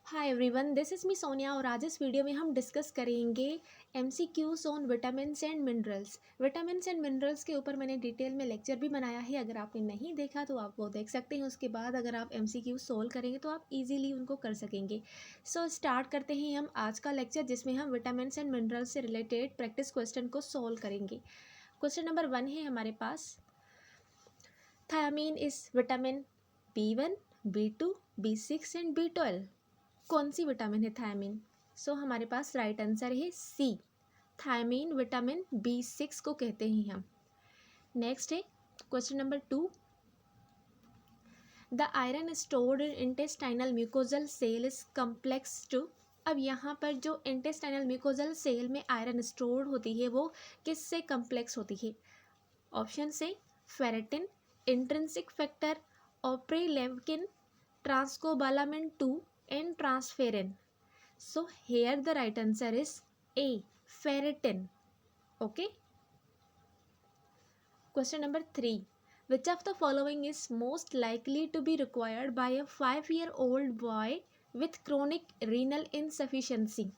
Hi everyone, this is me Sonia और आज इस वीडियो में हम डिस्कस करेंगे MCQs on vitamins and minerals. Vitamins and minerals के ऊपर मैंने डिटेल में लेक्चर भी बनाया है। अगर आपने नहीं देखा तो आप वो देख सकते हैं। उसके बाद अगर आप एमसीक्यूज सोल्व करेंगे तो आप इजीली उनको कर सकेंगे। सो स्टार्ट करते हैं हम आज का लेक्चर, जिसमें हम विटामिन्स एंड मिनरल्स से रिलेटेड प्रैक्टिस क्वेश्चन को सोल्व करेंगे। क्वेश्चन नंबर 1 है हमारे पास, thiamine is vitamin B1, B2, B6 and B12। कौन सी विटामिन है थायमीन? सो हमारे पास राइट आंसर है सी, थायमीन विटामिन B6 को कहते हैं हम। नेक्स्ट है question number 2, the iron stored in intestinal mucosal cell is complex to. अब यहाँ पर जो इंटेस्टाइनल म्यूकोजल सेल में आयरन स्टोर्ड होती है वो किससे कम्प्लेक्स होती है? ऑप्शन से ferritin, intrinsic factor, oprelvekin, transcobalamin 2 and transferrin. So here the right answer is A, ferritin. Okay. Question number 3. Which of the following is most likely to be required by a 5-year-old boy with chronic renal insufficiency?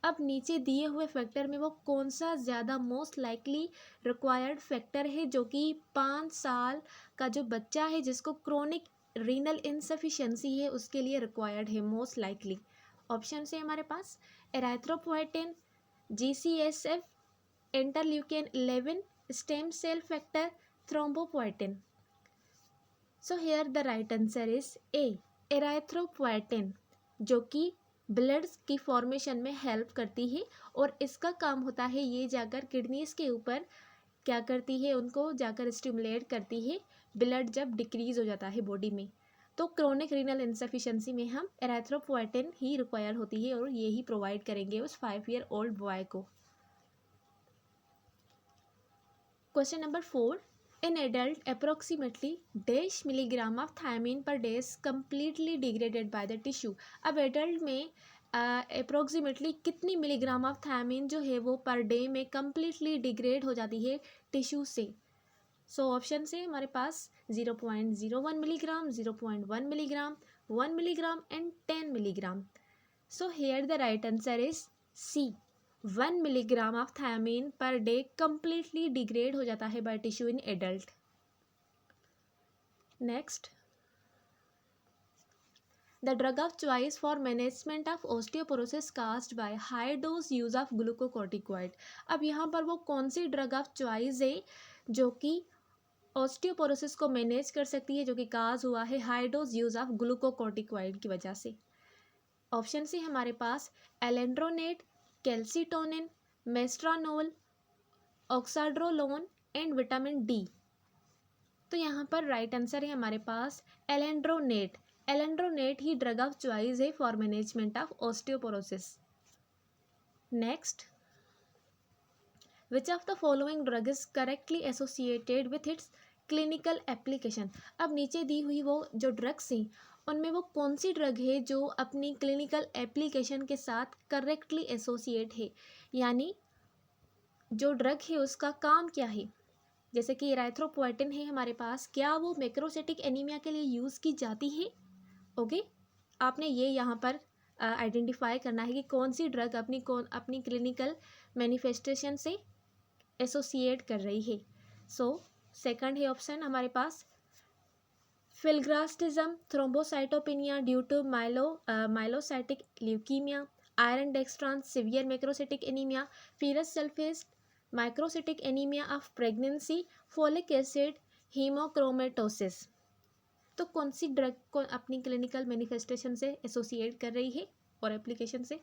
अब नीचे दिए हुए factor में वो कौन सा ज़्यादा most likely required factor है जो कि 5 साल का जो बच्चा है जिसको क्रोनिक रीनल इनसफिशिएंसी है उसके लिए रिक्वायर्ड है मोस्ट लाइकली? ऑप्शन है हमारे पास erythropoietin, GCSF, interleukin 11, stem cell factor, thrombopoietin. So here the right answer is A, erythropoietin, जो कि ब्लड की फॉर्मेशन में हेल्प करती है और इसका काम होता है ये जाकर किडनीज के ऊपर क्या करती है, उनको जाकर स्टिमुलेट करती है ब्लड जब डिक्रीज हो जाता है बॉडी में। तो क्रोनिक रीनल इंसफिशिएंसी में हम एराथ्रोपोएटिन ही रिक्वायर होती है और ये ही प्रोवाइड करेंगे उस 5-year-old बॉय को। Question number 4, in adult approximately dash milligram of thiamine per day is completely degraded by the tissue. अब एडल्ट में अप्रोक्सीमेटली कितनी मिलीग्राम ऑफ थायमीन जो है वो पर डे में कम्प्लीटली डिग्रेड हो जाती है टिश्यू से? सो ऑप्शन से हमारे पास 0.01 milligram, 0.1 milligram, 1 milligram and 10 milligram. So here the right answer is C, 1 milligram of thiamine per day completely degrade हो जाता है by tissue in adult. Next, the drug of choice for management of osteoporosis caused by high dose use of glucocorticoid. अब यहाँ पर वो कौन सी drug of choice है जो कि ऑस्टियोपोरोसिस को मैनेज कर सकती है, जो कि काज हुआ है high dose use of glucocorticoid की वजह से? ऑप्शन से हमारे पास एलेंड्रोनेट, कैल्सीटोनिन, मेस्ट्रानोल, ऑक्साड्रोलोन एंड विटामिन डी। तो यहाँ पर राइट आंसर है हमारे पास एलेंड्रोनेट। एलेंड्रोनेट ही ड्रग ऑफ चॉइस है for management of osteoporosis. Next, which of the following drug is correctly associated with its clinical application. अब नीचे दी हुई वो जो ड्रग्स हैं उनमें वो कौन सी ड्रग है जो अपनी क्लिनिकल एप्लीकेशन के साथ करेक्टली एसोसिएट है, यानी जो ड्रग है उसका काम क्या है? जैसे कि एराथ्रोपोएटिन है हमारे पास, क्या वो मैक्रोसाइटिक एनीमिया के लिए यूज़ की जाती है? ओके, आपने ये यहाँ पर आइडेंटिफाई करना है कि कौन सी ड्रग अपनी क्लिनिकल मैनिफेस्टेशन से एसोसिएट कर रही है। सो सेकंड है ऑप्शन हमारे पास filgrastim, thrombocytopenia due to myelocytic leukaemia, iron dextrans, severe macrocytic anaemia, ferrous sulphate, microcytic anaemia of pregnancy, folic acid, haemochromatosis. तो कौन सी ड्रग को अपनी क्लिनिकल मैनिफेस्टेशन से एसोसिएट कर रही है और एप्लीकेशन से?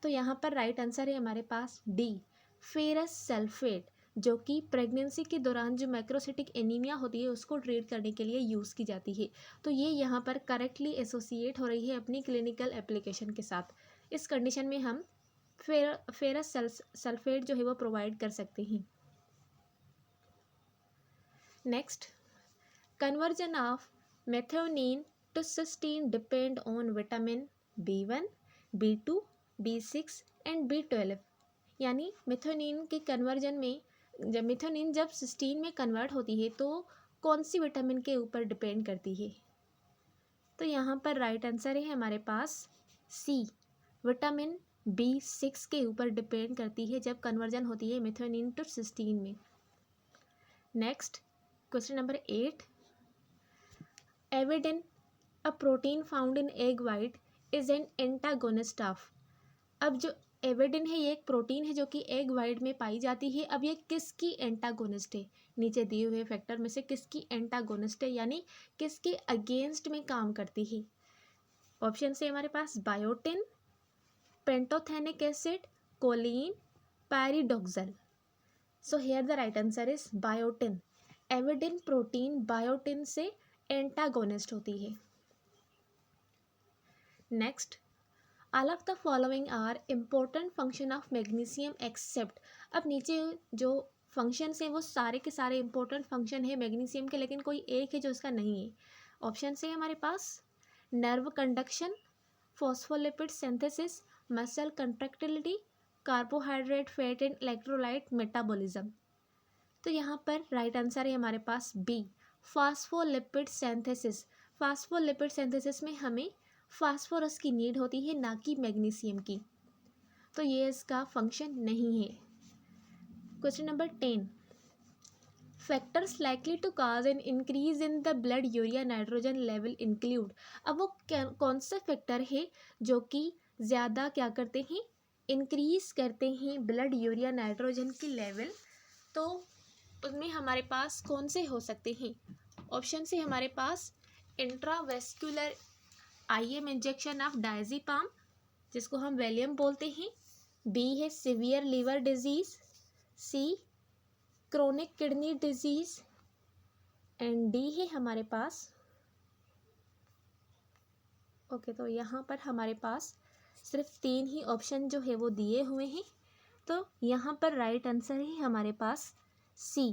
तो यहाँ पर राइट आंसर है हमारे पास डी, फेरस सल्फेट, जो कि प्रेगनेंसी के दौरान जो मैक्रोसाइटिक एनीमिया होती है उसको ट्रीट करने के लिए यूज़ की जाती है। तो ये यहाँ पर करेक्टली एसोसिएट हो रही है अपनी क्लिनिकल एप्लीकेशन के साथ। इस कंडीशन में हम फेरस सल्फेट जो है वो प्रोवाइड कर सकते हैं। Next, conversion of methionine to cysteine depend on vitamin B1, B2, B6 and B12। यानी मेथोनिन के कन्वर्जन में जब सिस्टीन में कन्वर्ट होती है तो कौन सी विटामिन के ऊपर डिपेंड करती है? तो यहाँ पर राइट आंसर है हमारे पास सी विटामिन B6 के ऊपर डिपेंड करती है जब कन्वर्जन होती है मेथियोनिन टू सिस्टीन में। Next question number 8, avidin a protein found in egg white is an antagonist of. अब जो एविडिन है ये एक प्रोटीन है जो कि एग वाइट में पाई जाती है। अब ये किसकी एंटागोनिस्ट है, नीचे दिए हुए फैक्टर में से किसकी एंटागोनिस्ट है, यानी किसके अगेंस्ट में काम करती है। ऑप्शन से हमारे पास biotin, pantothenic acid, choline, pyridoxal. So here the right answer is biotin. Avidin protein biotin से एंटागोनिस्ट होती है। Next, all of the following are important function of magnesium except. अब नीचे जो फंक्शंस हैं वो सारे के सारे इंपॉर्टेंट फंक्शन है मैग्नीशियम के, लेकिन कोई एक है जो इसका नहीं है। ऑप्शन से हमारे पास nerve conduction, phospholipid synthesis, muscle contractility, carbohydrate, fat and electrolyte metabolism. तो यहाँ पर राइट आंसर है हमारे पास B, phospholipid synthesis. Phospholipid synthesis में हमें फास्फोरस की नीड होती है, ना कि मैग्नीशियम की, तो ये इसका फंक्शन नहीं है। Question number 10, factors likely to cause an increase in the blood urea nitrogen level include. अब वो कौन से फैक्टर है जो कि ज़्यादा क्या करते हैं, इंक्रीज करते हैं ब्लड यूरिया नाइट्रोजन की लेवल। तो उनमें हमारे पास कौन से हो सकते हैं। ऑप्शन से हमारे पास intravascular IM injection of diazepam, जिसको हम वैलियम बोलते हैं। बी है severe liver disease, C chronic kidney disease, and D है हमारे पास तो यहाँ पर हमारे पास सिर्फ 3 ही ऑप्शन जो है वो दिए हुए हैं। तो यहाँ पर राइट आंसर है हमारे पास सी,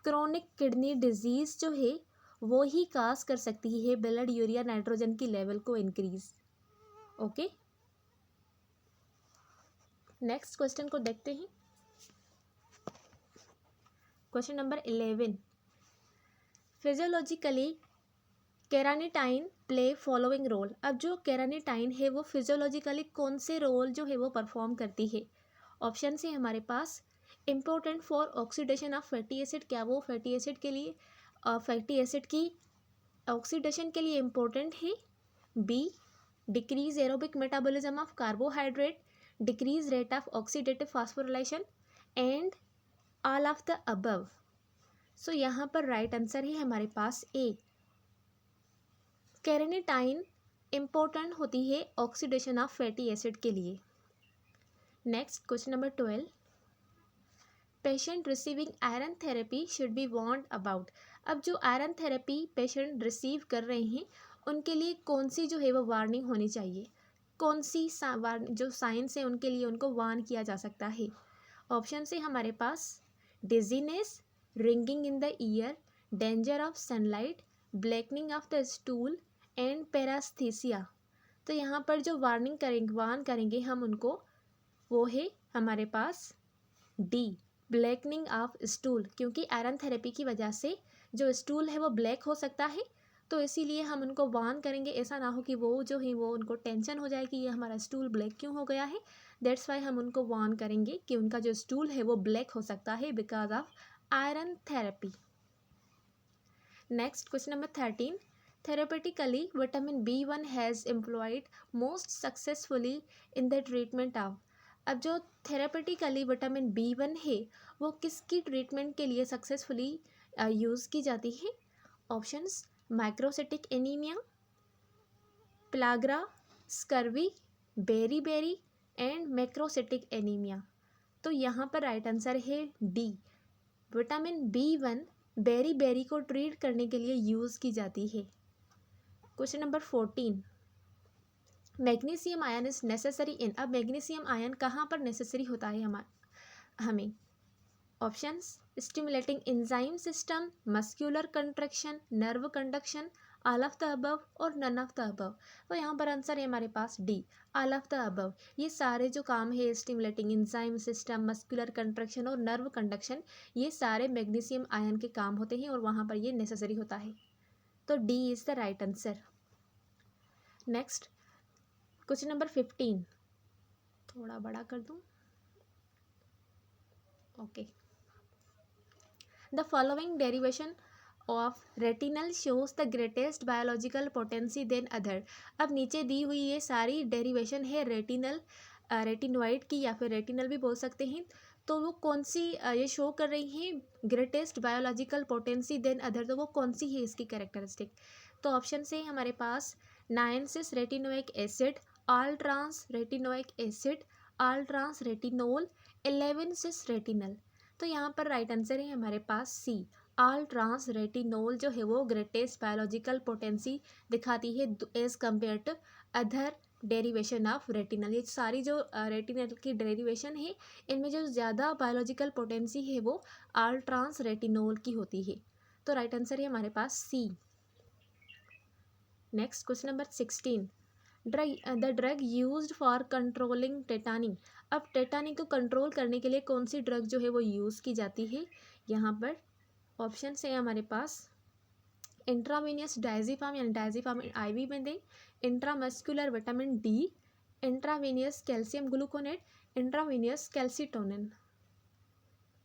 क्रोनिक किडनी डिजीज जो है वो ही काज कर सकती है ब्लड यूरिया नाइट्रोजन की लेवल को इंक्रीज। ओके, नेक्स्ट क्वेश्चन को देखते हैं। Question number 11, physiologically carnitine play following role. अब जो केरानिटाइन है वो फिजियोलॉजिकली कौन से रोल जो है वो परफॉर्म करती है। ऑप्शन से हमारे पास important for oxidation of fatty acid, क्या वो फैटी एसिड के लिए फैटी एसिड की ऑक्सीडेशन के लिए इम्पोर्टेंट है। B, decrease aerobic metabolism of carbohydrate, decrease rate of oxidative phosphorylation, and all of the above. So यहाँ पर राइट आंसर है हमारे पास ए, केरानिटाइन इम्पोर्टेंट होती है ऑक्सीडेशन ऑफ फैटी एसिड के लिए। Next question number 12, patient receiving iron therapy should be warned about. अब जो आयरन थेरेपी पेशेंट रिसीव कर रहे हैं उनके लिए कौन सी जो है वो वार्निंग होनी चाहिए, कौन सी जो साइंस है उनके लिए उनको वार्न किया जा सकता है। ऑप्शन से हमारे पास dizziness, ringing in the ear, danger of sunlight, blackening of the stool, and paraesthesia. तो यहाँ पर जो वार्न करेंगे हम उनको, वो है हमारे पास डी, ब्लैकनिंग ऑफ स्टूल, क्योंकि आयरन थेरेपी की वजह से जो स्टूल है वो ब्लैक हो सकता है, तो इसीलिए हम उनको वार्न करेंगे। ऐसा ना हो कि वो जो है वो उनको टेंशन हो जाए कि ये हमारा स्टूल ब्लैक क्यों हो गया है। दैट्स वाई हम उनको वार्न करेंगे कि उनका जो स्टूल है वो ब्लैक हो सकता है because of iron therapy. Next question number 13, therapeutically vitamin B1 has employed most successfully in the treatment of। अब जो थेरापेटिकली विटामिन B1 है वो किसकी ट्रीटमेंट के लिए सक्सेसफुली यूज़ की जाती है। Options, microcytic anaemia, pellagra, scurvy, beriberi, and macrocytic anaemia. तो यहाँ पर राइट आंसर है D, vitamin B1 beriberi को ट्रीट करने के लिए यूज़ की जाती है। Question number 14, magnesium ion is necessary in. अब मैग्नीशियम आयन कहाँ पर नेसेसरी होता है हमें। Options, stimulating enzyme system, muscular contraction, nerve conduction, all of the above और नन ऑफ द अबव। तो यहाँ पर आंसर है हमारे पास D, all of the above. ये सारे जो काम है stimulating enzyme system, muscular contraction और नर्व कंडक्शन, ये सारे मैग्नीशियम आयन के काम होते हैं और वहाँ पर ये नेसेसरी होता है। तो D is the right answer. Next question number 15, थोड़ा बड़ा कर दूं, okay. The following derivation of retinal shows the greatest biological potency than other. अब नीचे दी हुई ये सारी डेरिवेशन है रेटिनल, रेटिनॉइड की, या फिर रेटिनल भी बोल सकते हैं। तो वो कौन सी ये शो कर रही हैं greatest biological potency than other, तो वो कौन सी है इसकी कैरेक्टरिस्टिक। तो ऑप्शन से हमारे पास 9-cis retinoic acid, all trans retinoic acid, all trans retinol, 11-cis retinal. तो यहाँ पर राइट आंसर है हमारे पास सी, ऑल ट्रांस रेटिनोल जो है वो ग्रेटेस्ट बायोलॉजिकल पोटेंसी दिखाती है as compare to other derivation of retinal. ये सारी जो रेटिनल की डेरिवेशन है इनमें जो ज़्यादा बायोलॉजिकल पोटेंसी है वो ऑल ट्रांस रेटिनोल की होती है। तो राइट आंसर है हमारे पास C. Next question number 16, the drug used for controlling tetany. अब टेटानी को कंट्रोल करने के लिए कौन सी ड्रग जो है वो यूज़ की जाती है। यहाँ पर ऑप्शन है हमारे पास इंट्रावेनियस डायजीफाम यानी डायजीफाम IV में दें, intramuscular vitamin D, intravenous calcium gluconate, intravenous calcitonin.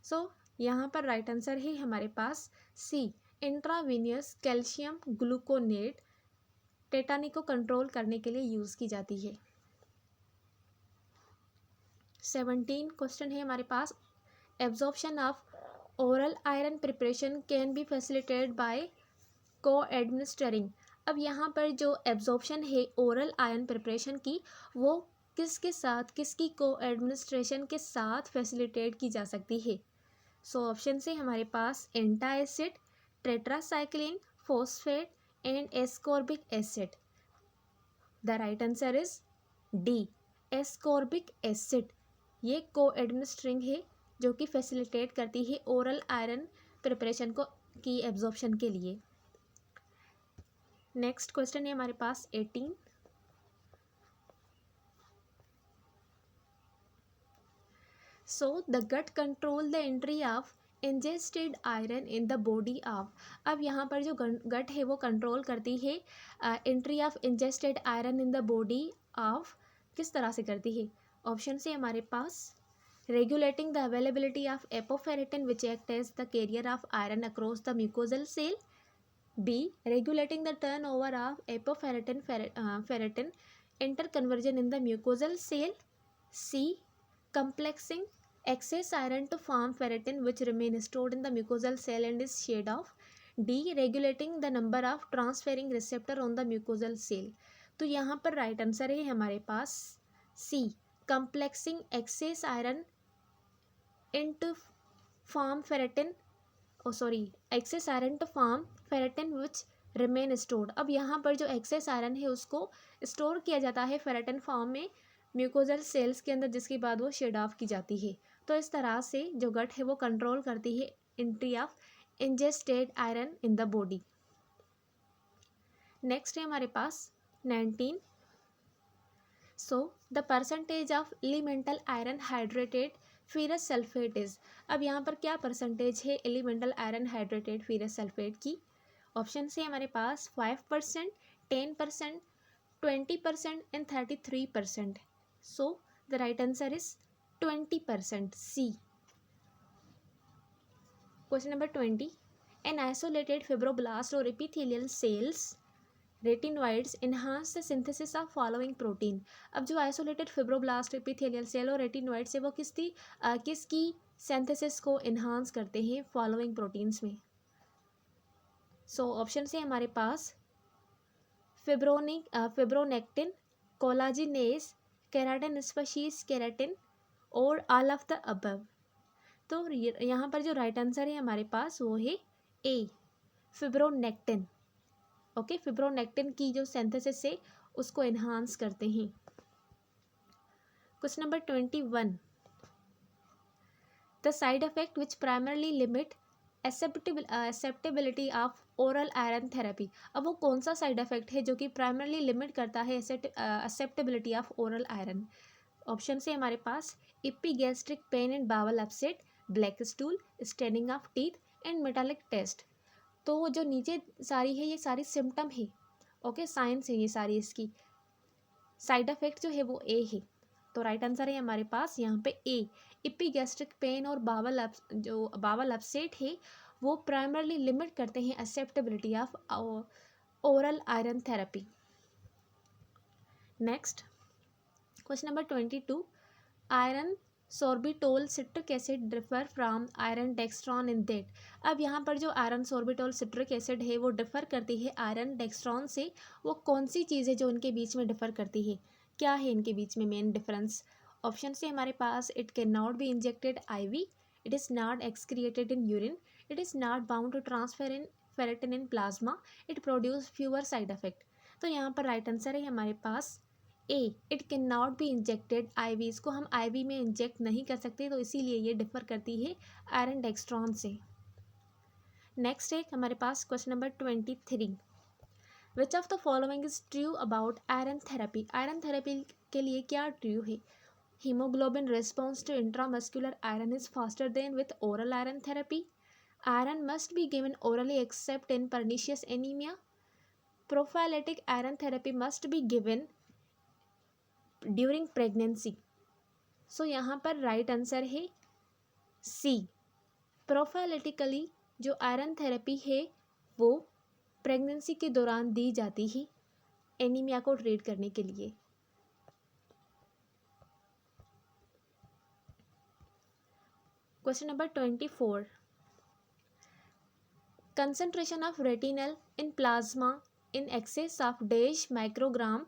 So यहाँ पर राइट आंसर है हमारे पास C, intravenous calcium gluconate tetany को कंट्रोल करने के लिए यूज़ की जाती है। 17 क्वेश्चन है हमारे पास, absorption of oral iron preparation can be facilitated by coadministering. अब यहाँ पर जो एब्जॉर्प्शन है ओरल आयरन प्रिपरेशन की वो किसके साथ, किसकी को एडमिनिस्ट्रेशन के साथ फैसिलिटेट की जा सकती है। सो ऑप्शन से हमारे पास antacid, tetracycline, phosphate and ascorbic acid. The right answer is D, ascorbic acid. ये को एडमिनिस्ट्रिंग है जो कि फैसिलिटेट करती है ओरल आयरन प्रिपरेशन को की एब्जॉर्प्शन के लिए। नेक्स्ट क्वेश्चन है हमारे पास 18, so the gut control the entry of ingested iron in the body of. अब यहाँ पर जो गट है वो कंट्रोल करती है entry of ingested iron in the body of, किस तरह से करती है। ऑप्शन से हमारे पास regulating the availability of apoferritin which act as the carrier of iron across the mucosal cell, B regulating the turnover of apoferritin ferritin interconversion in the mucosal cell, C complexing excess iron to form ferritin which remain stored in the mucosal cell and is shed off, D regulating the number of transferring receptor on the mucosal cell। तो यहाँ पर right answer है हमारे पास C complexing excess iron into form ferritin, excess iron to form ferritin which remain stored. अब यहाँ पर जो एक्सेस आयरन है उसको स्टोर किया जाता है फेरेटिन फॉर्म में म्यूकोजल सेल्स के अंदर, जिसके बाद वो शेड ऑफ की जाती है। तो इस तरह से जो गट है वो कंट्रोल करती है entry of ingested iron in the body. Next है हमारे पास 19, so the percentage of elemental iron hydrated ferrous sulphate is. अब यहाँ पर क्या परसेंटेज है elemental iron hydrated ferrous sulphate की। ऑप्शन से हमारे पास 5%, 10%, 20% and 33%। So the right answer is 20%, C. Question number 20, an isolated fibroblast और epithelial cells retinoids enhance the synthesis of following protein. अब जो आइसोलेटेड फिब्रोब्लास्ट, एपिथेलियल सेल और retinoids है वो किसकी सिंथेसिस को इन्हांस करते हैं फॉलोइंग प्रोटीन्स में। सो ऑप्शन से हमारे पास फिब्रोनेक्टिन, कोलाजिनेज, केराटिन स्पीशीज केराटिन और ऑल ऑफ द अबव। तो यहाँ पर जो राइट आंसर है हमारे पास वो है ए, फिब्रोनेक्टिन। ओके, फिब्रोनेक्टिन की जो सिंथेसिस है उसको एनहांस करते हैं। Question number 21, the side effect which primarily limit acceptability of oral iron therapy. अब वो कौन सा साइड इफेक्ट है जो कि प्राइमरली लिमिट करता है acceptability of oral iron. Option से हमारे पास epigastric pain and bowel upset, black stool, staining of teeth and metallic taste. तो जो नीचे सारी है ये सारी सिम्टम है, ओके, साइंस है ये सारी इसकी। साइड इफेक्ट जो है वो ए है, तो राइट आंसर है हमारे पास यहाँ पे ए। इपीगैस्ट्रिक पेन और बावल अपसेट है वो प्राइमरली लिमिट करते हैं acceptability of oral iron therapy. Next question number 22, iron sorbitol citric acid differ from iron dextran in that. अब यहाँ पर जो आयरन सोर्बिटोल सिट्रिक एसिड है वो डिफर करती है आयरन डेक्स्ट्रॉन से। वो कौन सी चीज़ है जो उनके बीच में डिफर करती है, क्या है इनके बीच में मेन डिफरेंस? ऑप्शन से हमारे पास it can not be injected IV, it is not excreted in urine, it is not bound to transferrin ferritin in plasma, it produce fewer side effect. तो यहाँ पर राइट आंसर है हमारे पास A, it can not be injected IV। इसको हम IV में inject नहीं कर सकते, तो इसीलिए ये डिफर करती है आयरन डेक्स्ट्रॉन से। नेक्स्ट है हमारे पास question number 23, which of the following is true about iron therapy. Iron therapy के लिए क्या ट्रू है? Haemoglobin response to intramuscular iron is faster than with oral iron therapy, iron must be given orally except in pernicious anaemia, prophylactic iron therapy must be given during pregnancy. So यहाँ पर right answer है सी। प्रोफाइलेटिकली जो iron therapy है वो pregnancy के दौरान दी जाती है एनीमिया को ट्रीट करने के लिए। Question number 24, concentration of retinal in plasma in excess of dash microgram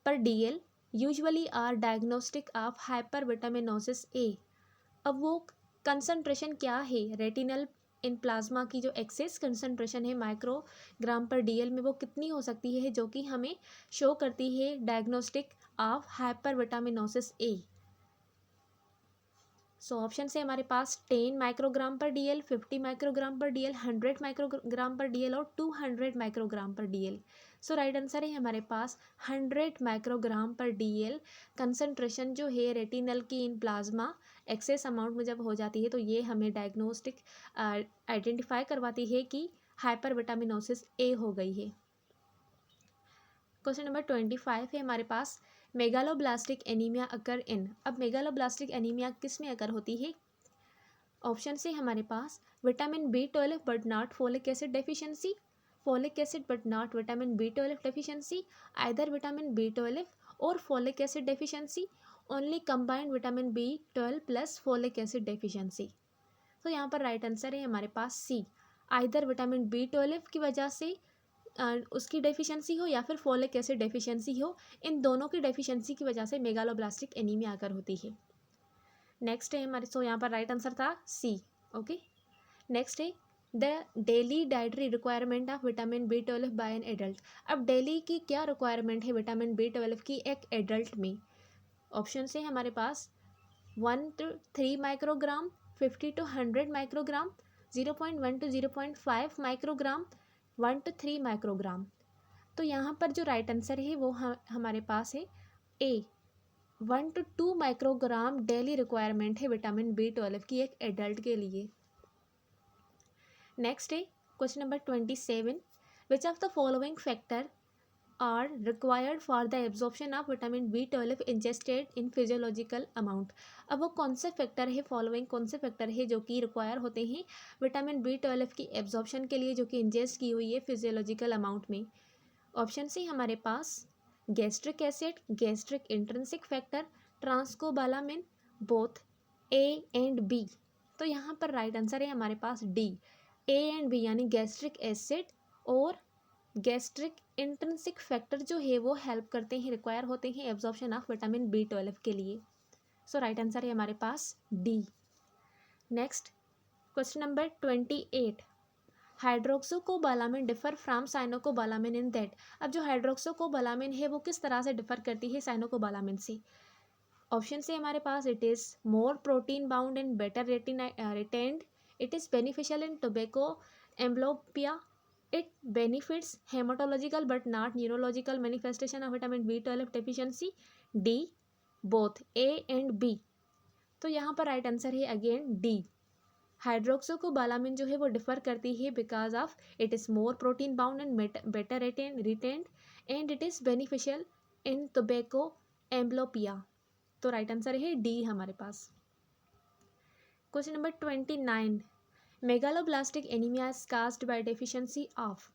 per DL usually are diagnostic of hypervitaminosis A. अब वो कंसंट्रेशन क्या है रेटिनल इन प्लाज्मा की, जो एक्सेस कंसंट्रेशन है माइक्रोग्राम पर DL में वो कितनी हो सकती है, जो कि हमें शो करती है diagnostic of hypervitaminosis A. So option से हमारे पास 10 microgram per DL, 50 microgram per DL, 100 microgram per DL और 200 माइक्रोग्राम पर DL। सो राइट आंसर है हमारे पास 100 माइक्रोग्राम पर DL। कंसंट्रेशन जो है रेटिनल की इन प्लाज्मा एक्सेस अमाउंट में जब हो जाती है तो ये हमें डायग्नोस्टिक आइडेंटिफाई करवाती है कि हाइपरविटामिनोसिस ए हो गई है। क्वेश्चन नंबर 25 है हमारे पास, मेगालोब्लास्टिक एनीमिया अकर इन। अब मेगालोब्लास्टिक एनीमिया किस में अकर होती है? ऑप्शन से हमारे पास vitamin B12 but not folic acid deficiency, folic acid but not vitamin B12 deficiency, either vitamin B12 और folic acid deficiency, only combined vitamin B12 plus folic acid deficiency. तो यहाँ पर राइट आंसर है हमारे पास सी, आइदर विटामिन B12 की वजह से उसकी डेफिशिएंसी हो या फिर फोलिक एसिड डेफिशिएंसी हो, इन दोनों की डेफिशिएंसी की वजह से मेगालोब्लास्टिक एनीमिया आकर होती है। नेक्स्ट है हमारे, सो यहाँ पर राइट आंसर था सी। ओके, नेक्स्ट है the daily dietary requirement of vitamin B12 by an adult. अब डेली की क्या रिक्वायरमेंट है विटामिन B12 की एक एडल्ट में? ऑप्शन से हमारे पास 1 to 3 microgram, 50 to 100 microgram, 0.1 to 0.5 microgram, 1 to 3 microgram. तो यहाँ पर जो राइट आंसर है वो हमारे पास है A, 1 to 2 microgram daily requirement है विटामिन B12 की एक एडल्ट के लिए। नेक्स्ट है question number 27, which of the following factor are required for the absorption of vitamin B12 ingested in physiological amount. अब वो कौन से फैक्टर है, फॉलोइंग कौन से फैक्टर है जो कि रिक्वायर होते हैं विटामिन B12 की एब्जॉर्प्शन के लिए, जो कि इंजेस्ट की हुई है फिजियोलॉजिकल अमाउंट में? ऑप्शन सी हमारे पास gastric acid, gastric intrinsic factor, transcobalamin, both A and B। तो यहाँ पर राइट आंसर है हमारे पास डी, A एंड B, यानी गैस्ट्रिक एसिड और गैस्ट्रिक इंट्रिंसिक फैक्टर जो है वो हेल्प करते हैं, रिक्वायर होते हैं एब्जॉर्प्शन ऑफ विटामिन B12 के लिए। सो राइट आंसर है हमारे पास D. Next question number 28, hydroxocobalamin differ from cyanocobalamin in that. अब जो हाइड्रोक्सोकोबालामिन है वो किस तरह से डिफर करती है साइनोकोबालामिन से? ऑप्शन से हमारे पास it is more protein bound and better retained, it is beneficial in tobacco amblyopia, it benefits hematological but not neurological manifestation of vitamin B12 deficiency, D both A and B। तो यहाँ पर right answer है again D, hydroxocobalamin जो है वो differ करती है because of it is more protein bound and better retained and it is beneficial in tobacco amblyopia. तो राइट आंसर है डी हमारे पास। Question number 29, megaloblastic anaemia is caused by deficiency of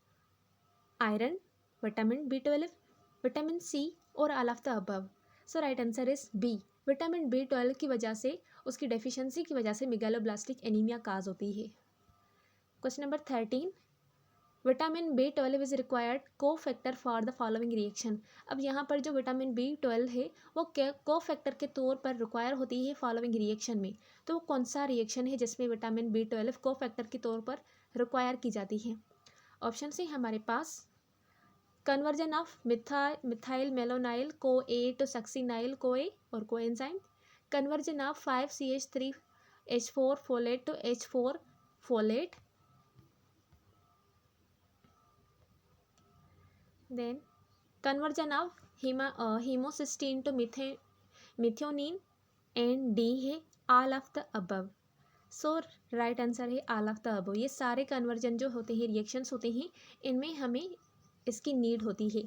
iron, vitamin B12, vitamin C और all of the above. So right answer is B, vitamin B12 की वजह से, उसकी deficiency की वजह से मेगालोब्लास्टिक एनीमिया काज होती है। Question number 13, vitamin B12 is required cofactor for the following reaction. अब यहाँ पर जो विटामिन B12 है वो को फैक्टर के तौर पर रिक्वायर होती है फॉलोइंग रिएक्शन में। तो वो कौन सा रिएक्शन है जिसमें विटामिन B12 को फैक्टर के तौर पर रिक्वायर की जाती है? ऑप्शन सी हमारे पास conversion of methyl malonyl co A to succinyl co A और coenzyme, conversion of 5CH3H4 folate to H4 folate, then conversion of hemocysteine to methionine and D है all of the above। So right answer है all of the above. ये सारे conversion जो होते हैं, reactions होते हैं, इनमें हमें इसकी नीड होती है।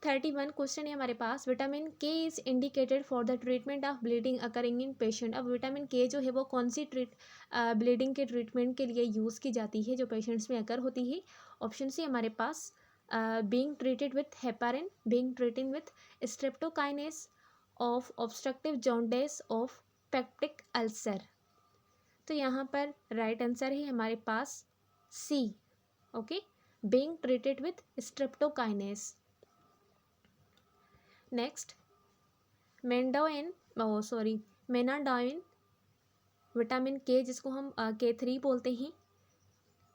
31 क्वेश्चन है हमारे पास, विटामिन के is indicated for the treatment of bleeding occurring in patient. अब विटामिन के जो है वो कौन सी ब्लीडिंग के ट्रीटमेंट के लिए यूज़ की जाती है जो पेशेंट्स में अकर होती है? ऑप्शन सी हमारे पास being treated with heparin, being treated with streptokinase, of obstructive jaundice, of peptic ulcer. तो यहाँ पर राइट आंसर है हमारे पास C, okay, being treated with streptokinase. Next, menadione vitamin K जिसको हम K3 बोलते हैं,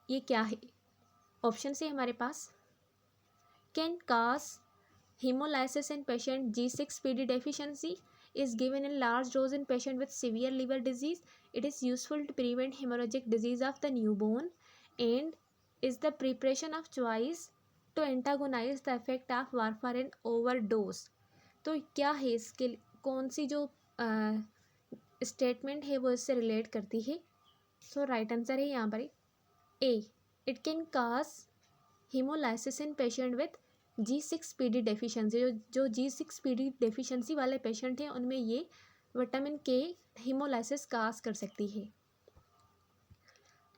ये क्या है? ऑप्शन से हमारे पास can cause hemolysis in patient G6PD deficiency, is given in large dose in patient with severe liver disease, it is useful to prevent hemorrhagic disease of the newborn, and is the preparation of choice to antagonize the effect of warfarin overdose। तो क्या है इसके, कौन सी जो statement है वो इससे relate करती है? सो राइट आंसर है यहाँ पर A, it can cause hemolysis in patient with G6PD deficiency. जो G6PD डेफिशिएंसी वाले पेशेंट हैं उनमें ये विटामिन के हीमोलाइसिस काज कर सकती है।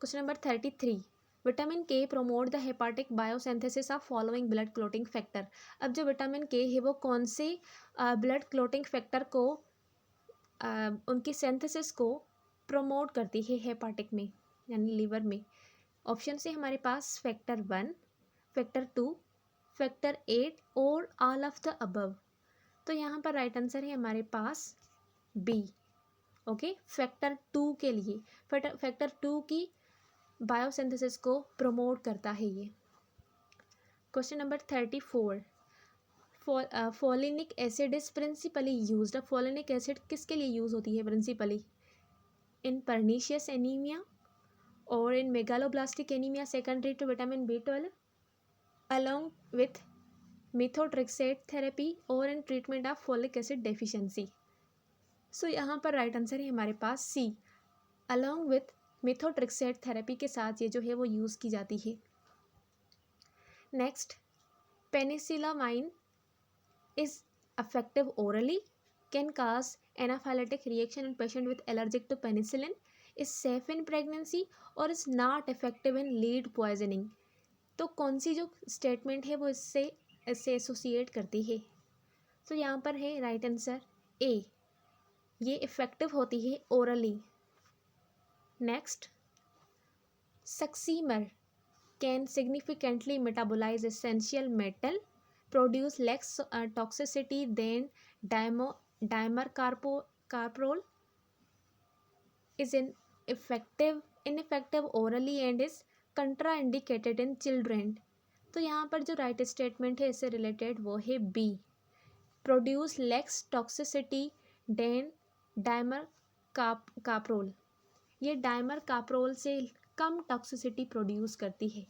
क्वेश्चन नंबर 33, विटामिन के promote the hepatic biosynthesis of following blood clotting factor. अब जो विटामिन के है वो कौन से ब्लड क्लोटिंग फैक्टर को उनकी सिंथेसिस को प्रोमोट करती है हेपाटिक में यानी लीवर में? ऑप्शन से हमारे पास फैक्टर 1, फैक्टर 2, फैक्टर 8 और ऑल ऑफ द अबव। तो यहाँ पर राइट आंसर है हमारे पास बी, ओके, फैक्टर 2 के लिए, फैक्टर 2 की बायोसिंथेसिस को प्रमोट करता है ये। Question number 34, folinic acid is principally used. अब फोलिनिक एसिड किसके लिए यूज़ होती है प्रिंसिपली? इन पर्नीशियस एनीमिया और in megaloblastic anaemia secondary to vitamin B12, along with methotrexate therapy और in treatment of folic acid deficiency। सो यहाँ पर राइट आंसर है हमारे पास सी, along with methotrexate therapy के साथ ये जो है वो यूज़ की जाती है। Next, penicillamine is effective orally, can cause anaphylactic reaction in patient with allergic to penicillin, is safe in pregnancy और is not effective in lead poisoning। तो कौन सी जो स्टेटमेंट है वो इससे एसोसिएट करती है? तो यहाँ पर है राइट आंसर ए, ये इफ़ेक्टिव होती है orally. Next, succimer can significantly metabolise essential metal, produce less toxicity than dimercaprol, is ineffective orally and is contraindicated in children. तो यहाँ पर जो राइट स्टेटमेंट है इससे रिलेटेड वो है B, produce less toxicity than dimercaprol. ये dimercaprol से कम टॉक्सिसिटी प्रोड्यूस करती है।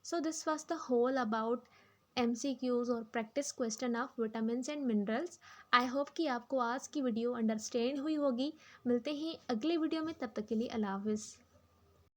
So this was the whole about MCQs और practice question of vitamins and minerals. I hope कि आपको आज की वीडियो अंडरस्टैंड हुई होगी। मिलते हैं अगले वीडियो में, तब तक के लिए अल्लाह हाफिज़।